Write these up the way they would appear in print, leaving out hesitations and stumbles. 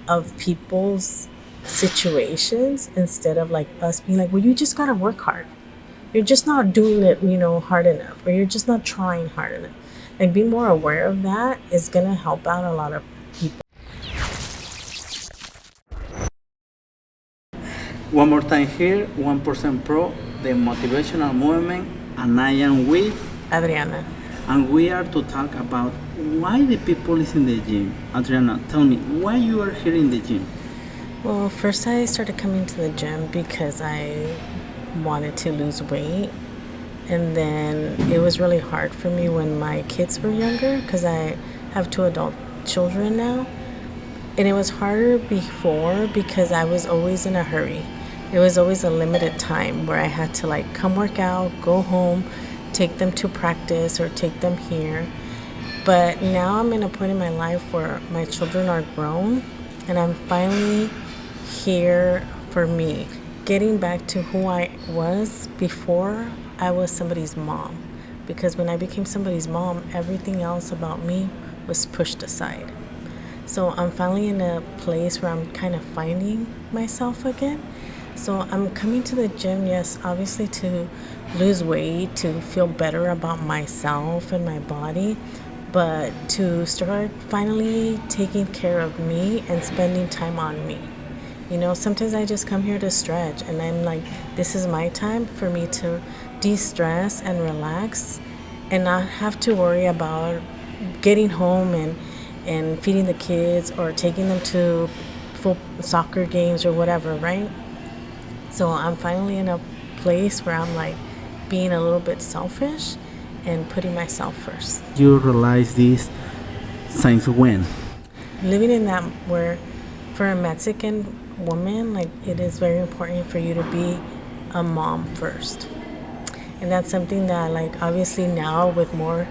of people's situations instead of like us being like, well, you just gotta work hard. You're just not doing it, hard enough, or you're just not trying hard enough. Like, being more aware of that is gonna help out a lot of people. One more time here, 1% Pro, the motivational movement, and I am with Adriana. and we are to talk about why the people is in the gym. Adriana, tell me, why you are here in the gym? Well, first I started coming to the gym because I wanted to lose weight. And then it was really hard for me when my kids were younger because I have 2 adult children now. And it was harder before because I was always in a hurry. It was always a limited time where I had to like come work out, go home, take them to practice or take them here. But now I'm in a point in my life where my children are grown and I'm finally here for me. Getting back to who I was before I was somebody's mom. Because when I became somebody's mom, everything else about me was pushed aside. So I'm finally in a place where I'm kind of finding myself again. So I'm coming to the gym, yes, obviously to lose weight, to feel better about myself and my body, but to start finally taking care of me and spending time on me. Sometimes I just come here to stretch and I'm like, this is my time for me to de-stress and relax and not have to worry about getting home and feeding the kids or taking them to full soccer games or whatever, right? So I'm finally in a place where I'm like being a little bit selfish and putting myself first. You realize this since when? Living in that where for a Mexican woman, like it is very important for you to be a mom first. And that's something that like obviously now with more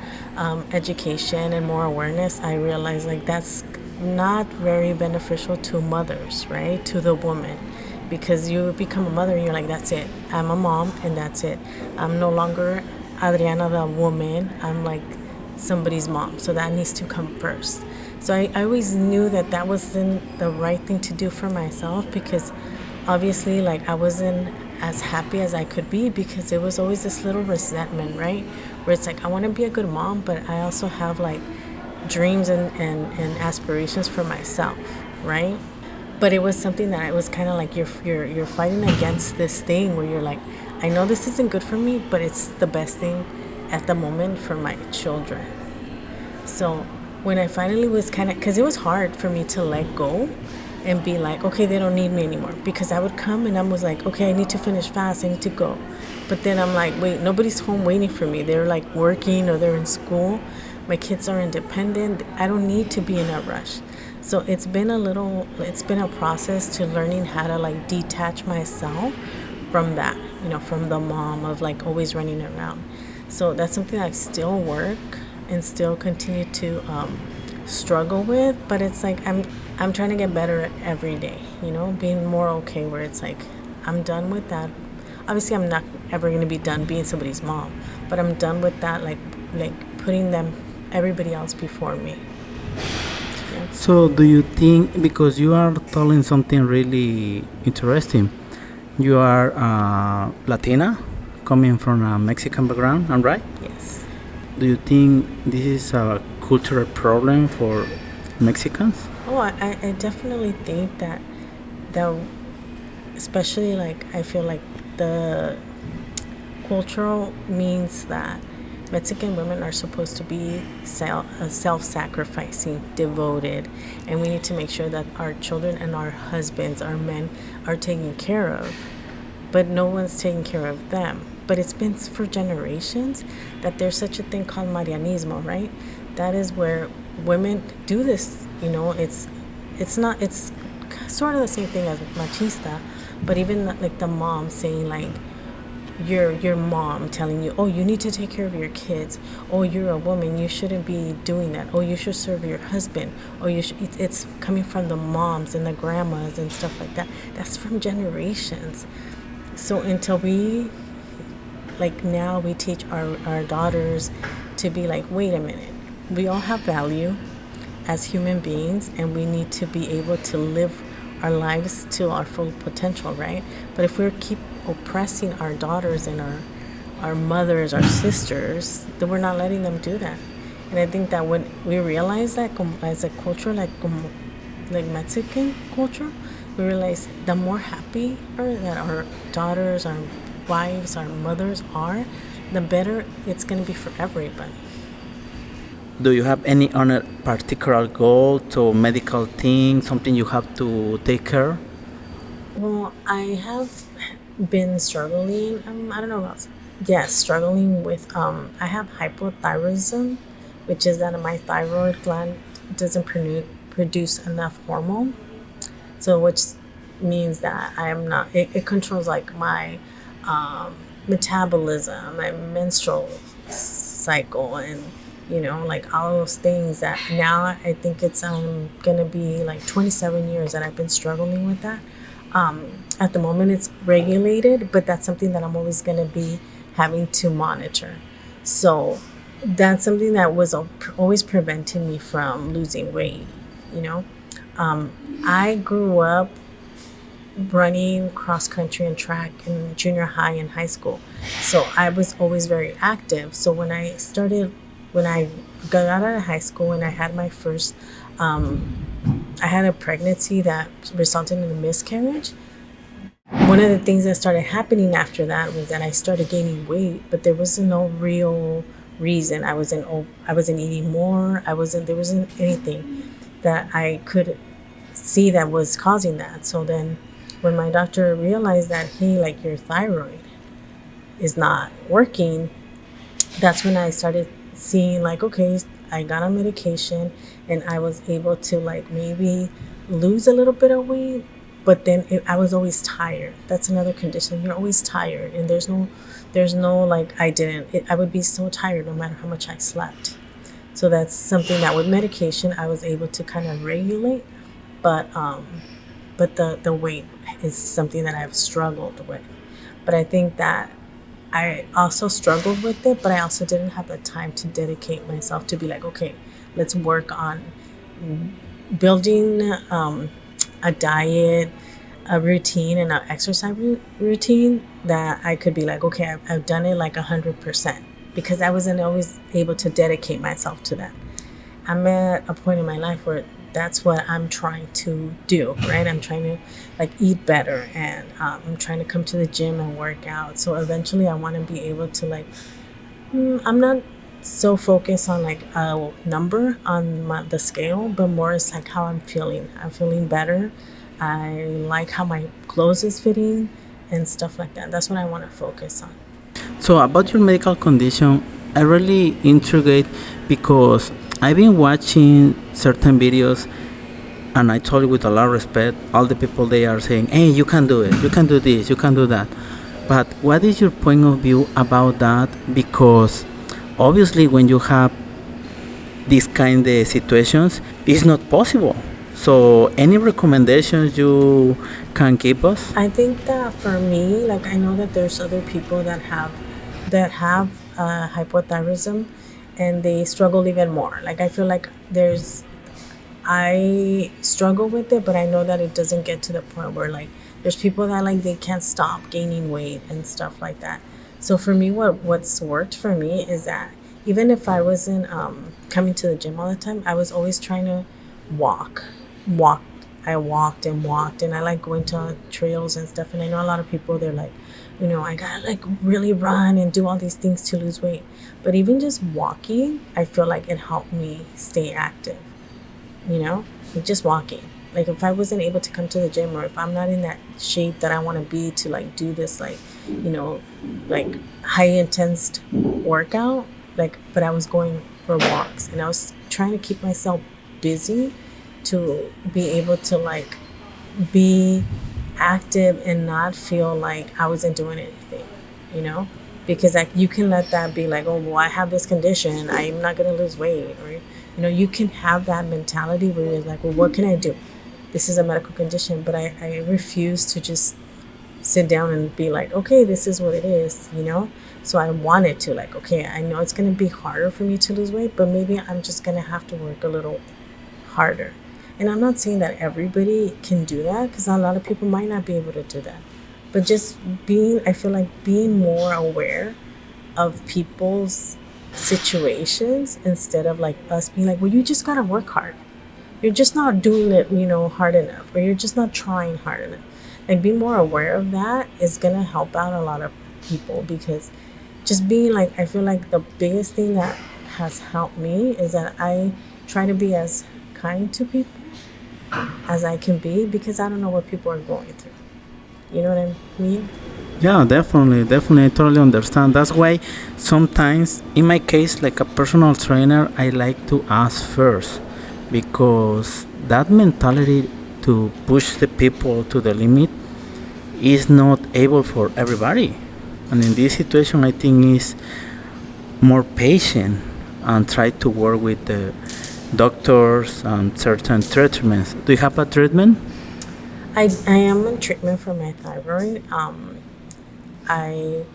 education and more awareness, I realize like that's not very beneficial to mothers, right? To the woman. Because you become a mother and you're like, that's it. I'm a mom and that's it. I'm no longer Adriana the woman. I'm like somebody's mom. So that needs to come first. So I always knew that that wasn't the right thing to do for myself because obviously like I wasn't as happy as I could be because it was always this little resentment, right? Where it's like, I want to be a good mom, but I also have like dreams and aspirations for myself, right? But it was something that it was kind of like you're fighting against this thing where you're like, I know this isn't good for me, but it's the best thing at the moment for my children. So when I finally was kind of, because it was hard for me to let go and be like, okay, they don't need me anymore. Because I would come and I was like, okay, I need to finish fast, I need to go. But then I'm like, wait, nobody's home waiting for me. They're like working or they're in school. My kids are independent. I don't need to be in a rush. So it's been a process to learning how to like detach myself from that, from the mom of like always running around. So that's something I still work and still continue to struggle with, but it's like I'm trying to get better every day, being more okay where it's like I'm done with that. Obviously I'm not ever going to be done being somebody's mom, but I'm done with that like putting everybody else before me. So, do you think, because you are telling something really interesting, you are Latina, coming from a Mexican background, am I right? Yes. Do you think this is a cultural problem for Mexicans? Oh, I definitely think that especially like I feel like the cultural means that Mexican women are supposed to be self-sacrificing, devoted, and we need to make sure that our children and our husbands, our men, are taken care of. But no one's taking care of them. But it's been for generations that there's such a thing called Marianismo, right? That is where women do this. It's sort of the same thing as machista, but even like the mom saying like, your mom telling you, oh, you need to take care of your kids. Oh, you're a woman, you shouldn't be doing that. Oh, you should serve your husband. Oh, it's coming from the moms and the grandmas and stuff like that. That's from generations. So until we, like now we teach our daughters to be like, wait a minute, we all have value. as human beings, and we need to be able to live our lives to our full potential, right? But if we keep oppressing our daughters and our mothers, our sisters, then we're not letting them do that. And I think that when we realize that as a culture, like Mexican culture, we realize the more happy that our daughters, our wives, our mothers are, the better it's going to be for everybody. Do you have any other particular goal to medical thing, something you have to take care? Well, I have been struggling. I don't know about, yes, struggling with, I have hypothyroidism, which is that my thyroid gland doesn't produce enough hormone. So, which means that I am not, it controls like my metabolism, my menstrual cycle, and like all those things that now I think it's gonna be like 27 years that I've been struggling with that. At the moment it's regulated, but that's something that I'm always gonna be having to monitor. So that's something that was always preventing me from losing weight. you know I grew up running cross country and track in junior high and high school. So I was always very active. So when I got out of high school and I had my first, I had a pregnancy that resulted in a miscarriage. One of the things that started happening after that was that I started gaining weight, but there was no real reason. I wasn't eating more. There wasn't anything that I could see that was causing that. So then when my doctor realized that, hey, like your thyroid is not working, that's when I started seeing like, okay, I got on medication and I was able to like maybe lose a little bit of weight, but then I was always tired. That's another condition. You're always tired, and there's no like I would be so tired no matter how much I slept. So that's something that with medication I was able to kind of regulate, but the weight is something that I've struggled with. But I think that I also struggled with it, but I also didn't have the time to dedicate myself to be like, okay, let's work on building a diet, a routine, and an exercise routine that I could be like, okay, I've done it like 100%, because I wasn't always able to dedicate myself to that. I'm at a point in my life where that's what I'm trying to do, right? I'm trying to like eat better, and I'm trying to come to the gym and work out. So eventually I want to be able to like, I'm not so focused on like a number on the scale, but more is like how I'm feeling. I'm feeling better. I like how my clothes is fitting and stuff like that. That's what I want to focus on. So about your medical condition, I really intrigued because I've been watching certain videos, and I told you with a lot of respect, all the people they are saying, hey, you can do it, you can do this, you can do that. But what is your point of view about that? Because obviously when you have these kind of situations, it's not possible. So any recommendations you can give us? I think that for me, like I know that there's other people that have hypothyroidism, and they struggle even more. Like I feel like I struggle with it, but I know that it doesn't get to the point where like there's people that like they can't stop gaining weight and stuff like that. So for me, what's worked for me is that even if I wasn't coming to the gym all the time, I was always trying to walk. I walked and walked, and I like going to trails and stuff. And I know a lot of people, they're like, I gotta like really run and do all these things to lose weight. But even just walking, I feel like it helped me stay active. Like just walking. Like if I wasn't able to come to the gym, or if I'm not in that shape that I want to be to like do this like, like high intense workout, like, but I was going for walks and I was trying to keep myself busy to be able to like be active and not feel like I wasn't doing anything, because like you can let that be like, oh, well, I have this condition, I'm not going to lose weight, or you can have that mentality where you're like, well, what can I do? This is a medical condition. But I refuse to just sit down and be like, okay, this is what it is, So I wanted to like, okay, I know it's going to be harder for me to lose weight, but maybe I'm just going to have to work a little harder. And I'm not saying that everybody can do that, because a lot of people might not be able to do that. But just I feel like being more aware of people's situations, instead of like us being like, well, you just gotta work hard. You're just not doing it, hard enough, or you're just not trying hard enough. Like, be more aware of that is gonna help out a lot of people, because just being like, I feel like the biggest thing that has helped me is that I try to be as kind to people as I can be, because I don't know what people are going through. You know what I mean? Yeah, definitely. I totally understand. That's why sometimes, in my case, like a personal trainer, I like to ask first, because that mentality to push the people to the limit is not able for everybody. And in this situation, I think is more patient and try to work with the doctors and certain treatments. Do you have a treatment? I am on treatment for my thyroid. I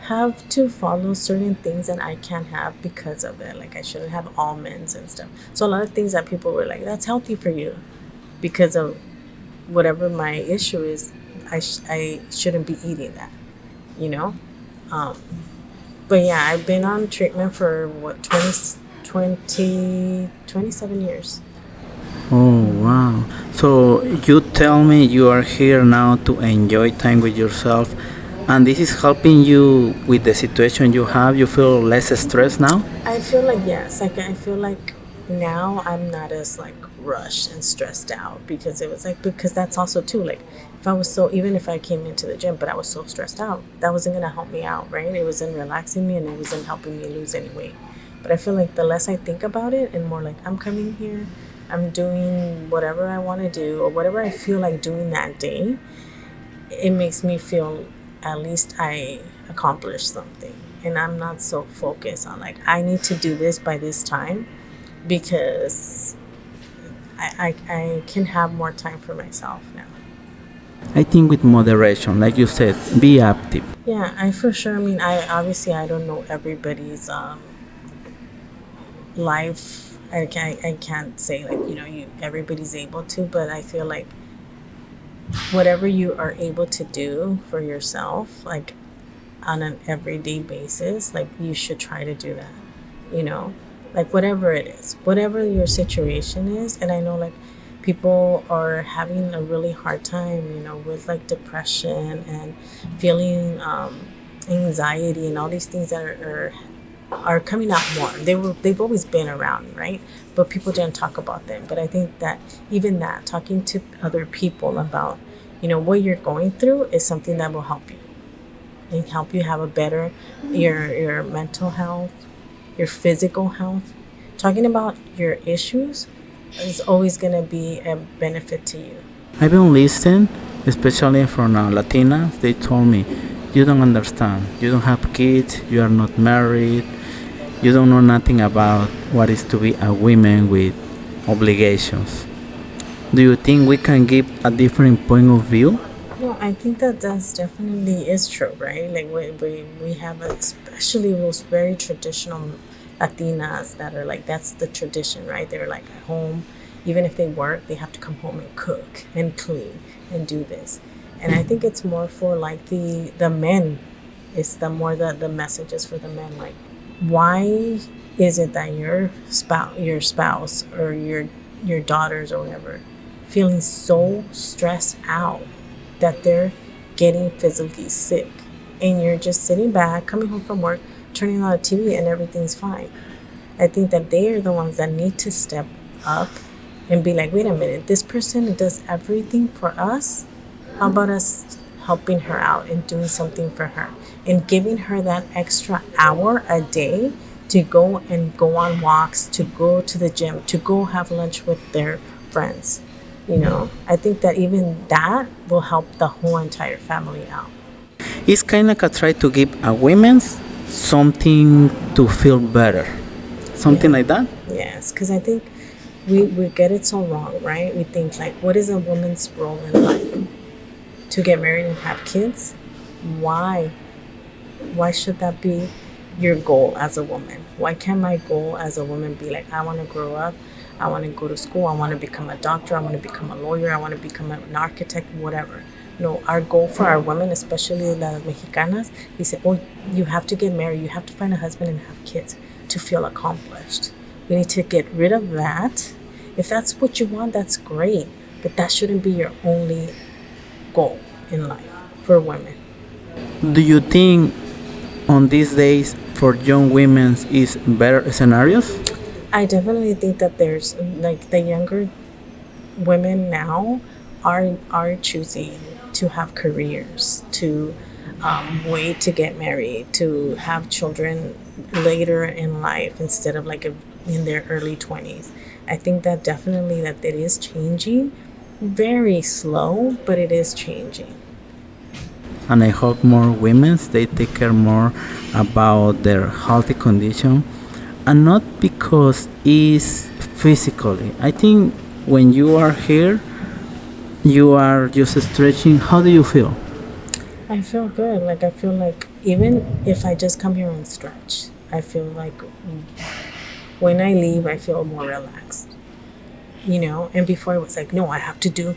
have to follow certain things that I can't have because of it. Like, I shouldn't have almonds and stuff. So a lot of things that people were like, that's healthy for you, because of whatever my issue is, I shouldn't be eating that, you know? But yeah, I've been on treatment for 27 years. Oh, wow. So you tell me you are here now to enjoy time with yourself, and this is helping you with the situation you have. You feel less stressed now? I feel like, yes, like I feel like now I'm not as like rushed and stressed out, because it was like, because that's also too, like, if I was so, even if I came into the gym but I was so stressed out, that wasn't gonna help me out, right? It wasn't relaxing me, and it wasn't helping me lose any weight. But I feel like the less I think about it, and more like, I'm coming here, I'm doing whatever I want to do, or whatever I feel like doing that day, it makes me feel at least I accomplished something. And I'm not so focused on like, I need to do this by this time, because I can have more time for myself now. I think with moderation, like you said, be active. Yeah, I for sure. I mean, I don't know everybody's life. I can't say like, everybody's able to, but I feel like whatever you are able to do for yourself, like on an everyday basis, like you should try to do that, like whatever it is, whatever your situation is. And I know like people are having a really hard time, with like depression and feeling anxiety and all these things that are coming out more. They've always been around, right? But people didn't talk about them. But I think that even that, talking to other people about, what you're going through, is something that will help you and help you have a better your mental health, your physical health. Talking about your issues is always going to be a benefit to you. I've been listening, especially from Latinas. They told me, you don't understand. You don't have kids. You are not married. You don't know nothing about what is to be a woman with obligations. Do you think we can give a different point of view? No, I think that that's definitely is true, right? Like we have, especially those very traditional Latinas that are like, that's the tradition, right? They're like at home, even if they work, they have to come home and cook and clean and do this. And I think it's more for like the men. It's the messages for the men, like, why is it that your spouse or your daughters or whatever feeling so stressed out that they're getting physically sick, and you're just sitting back, coming home from work, turning on the TV, and everything's fine? I think that they are the ones that need to step up and be like, wait a minute, this person does everything for us. How about us helping her out and doing something for her and giving her that extra hour a day to go on walks, to go to the gym, to go have lunch with their friends? I think that even that will help the whole entire family out. It's kind of like a try to give a women something to feel better. Something like that? Yes, because I think we get it so wrong, right? We think like, what is a woman's role in life? To get married and have kids? Why? Why should that be your goal as a woman? Why can't my goal as a woman be like, I want to grow up, I want to go to school. I want to become a doctor. I want to become a lawyer. I want to become an architect, whatever. No, our goal for our women, especially las Mexicanas, we say, oh, you have to get married. You have to find a husband and have kids to feel accomplished. We need to get rid of that. If that's what you want, that's great. But that shouldn't be your only goal in life for women. Do you think on these days for young women is better scenarios? I definitely think that there's like the younger women now are choosing to have careers, to wait to get married, to have children later in life instead of like in their early 20s. I think that definitely that it is changing, very slow, but it is changing. And I hope more women they take care more about their healthy condition, and not because it's physically. I think when you are here, you are just stretching. How do you feel? I feel good. Like I feel like even if I just come here and stretch, I feel like when I leave, I feel more relaxed. And before it was like, no, I have to do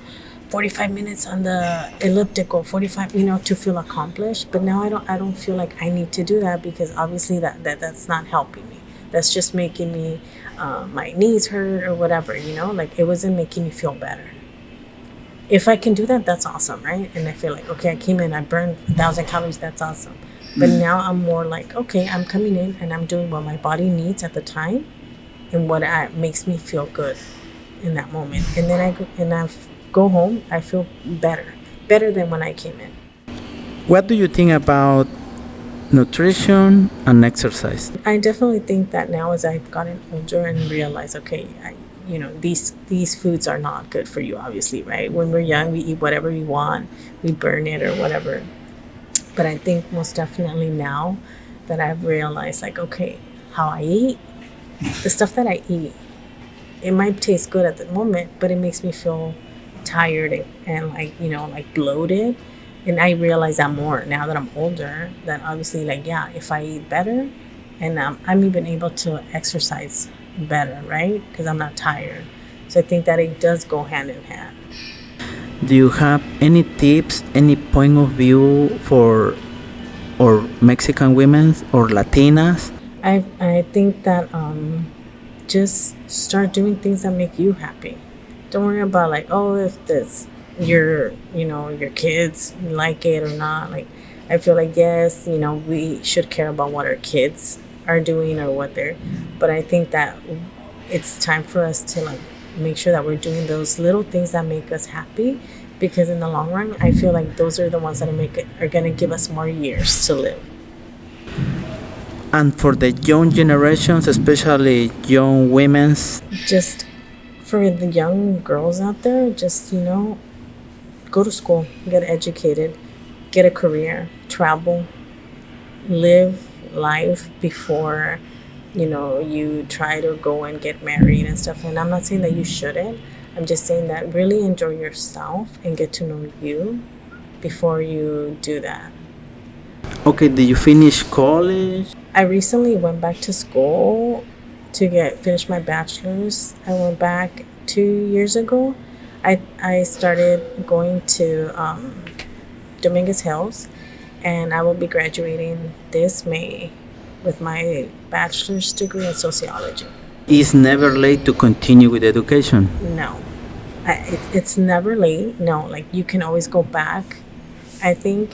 45 minutes on the elliptical, 45, to feel accomplished. But now I don't feel like I need to do that, because obviously that's not helping me. That's just making me, my knees hurt or whatever, like it wasn't making me feel better. If I can do that, that's awesome, right? And I feel like, okay, I came in, I burned 1,000 calories, that's awesome. But now I'm more like, okay, I'm coming in and I'm doing what my body needs at the time and what makes me feel good in that moment. And then I go home, I feel better than when I came in. What do you think about nutrition and exercise? I definitely think that now as I've gotten older and realized, okay, these foods are not good for you, obviously, right? When we're young, we eat whatever we want, we burn it or whatever. But I think most definitely now that I've realized, like, okay, how I eat, the stuff that I eat, it might taste good at the moment, but it makes me feel tired and like bloated. And I realize that more now that I'm older, that obviously, like, yeah, if I eat better and I'm even able to exercise better, right? Because I'm not tired. So I think that it does go hand in hand. Do you have any tips, any point of view for or Mexican women or Latinas? I think that just start doing things that make you happy. Don't worry about like, oh, if this your kids like it or not. Like, I feel like, yes, we should care about what our kids are doing or what they're, but I think that it's time for us to like make sure that we're doing those little things that make us happy, because in the long run, I feel like those are the ones that are going to give us more years to live. And for the young generations, especially young women's, Just for the young girls out there, just go to school, get educated, get a career, travel, live life before you try to go and get married and stuff. And I'm not saying that you shouldn't. I'm just saying that really enjoy yourself and get to know you before you do that. okay, did you finish college? I recently went back to school to finish my bachelor's. I went back 2 years ago. I started going to Dominguez Hills, and I will be graduating this May with my bachelor's degree in sociology. It's never late to continue with education. No, it's never late. No, like you can always go back. I think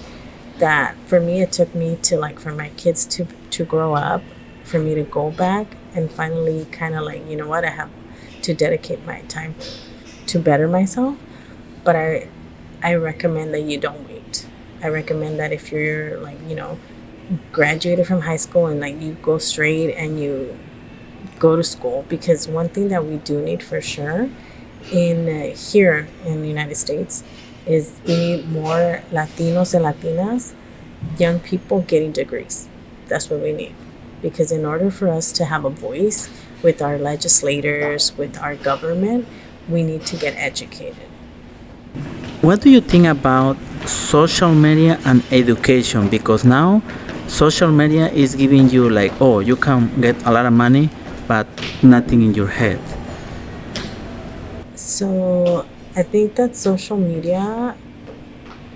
that for me, it took me to like for my kids to grow up, for me to go back and finally kind of like, what, I have to dedicate my time to better myself. But I recommend that you don't wait. I recommend that if you're like, graduated from high school and like you go straight and you go to school, because one thing that we do need for sure in here in the United States is we need more Latinos and Latinas, young people getting degrees. That's what we need, because in order for us to have a voice with our legislators, with our government, we need to get educated. What do you think about social media and education? Because now social media is giving you like, oh, you can get a lot of money, but nothing in your head. So I think that social media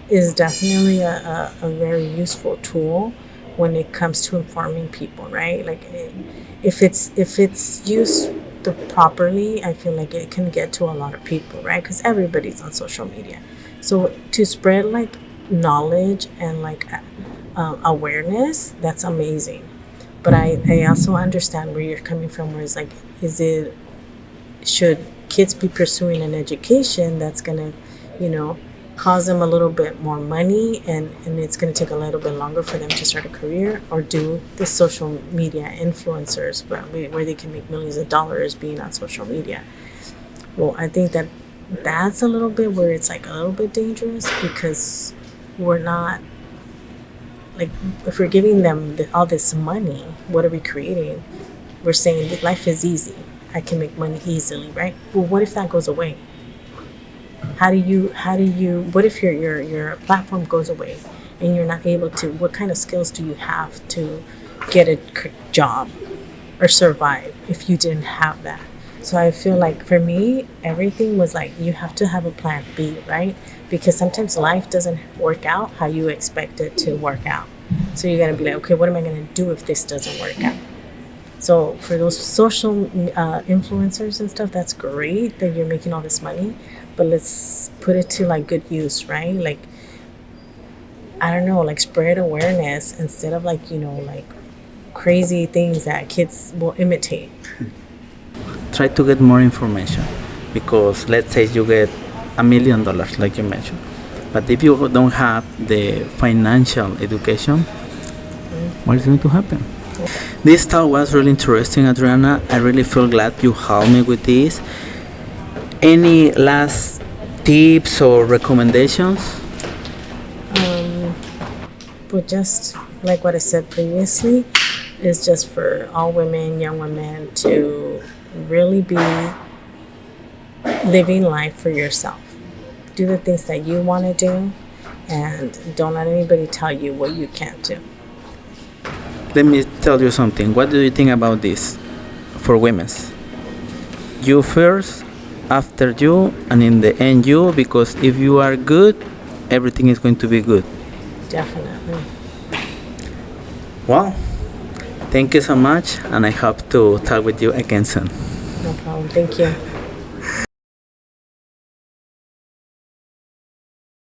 is definitely a very useful tool when it comes to informing people, right? Like if it's used properly, I feel like it can get to a lot of people, right? Because everybody's on social media. So to spread like knowledge and like awareness, that's amazing. But I also understand where you're coming from, where it's like, should kids be pursuing an education that's going to, cause them a little bit more money, and it's going to take a little bit longer for them to start a career, or do the social media influencers where they can make millions of dollars being on social media? Well, I think that's a little bit where it's like a little bit dangerous, because we're not, like, if we're giving them all this money, what are we creating? We're saying that life is easy. I can make money easily, right? Well, what if that goes away? How do you, what if your platform goes away and you're not able to, what kind of skills do you have to get a job or survive if you didn't have that? So I feel like for me, everything was like, you have to have a plan B, right? Because sometimes life doesn't work out how you expect it to work out. So you got to be like, okay, what am I going to do if this doesn't work out? So for those social influencers and stuff, that's great that you're making all this money, but let's put it to like good use, right? Like, I don't know, like spread awareness instead of like, like crazy things that kids will imitate. Try to get more information, because let's say you get $1 million, like you mentioned, but if you don't have the financial education, what is going to happen? This talk was really interesting, Adriana. I really feel glad you helped me with this. Any last tips or recommendations? But just like what I said previously, is just for all women, young women, to really be living life for yourself. Do the things that you want to do, and don't let anybody tell you what you can't do. Let me tell you something. What do you think about this for women? You first, after you, and in the end you, because if you are good, everything is going to be good. Definitely. Well, thank you so much, and I hope to talk with you again soon. No problem. Thank you.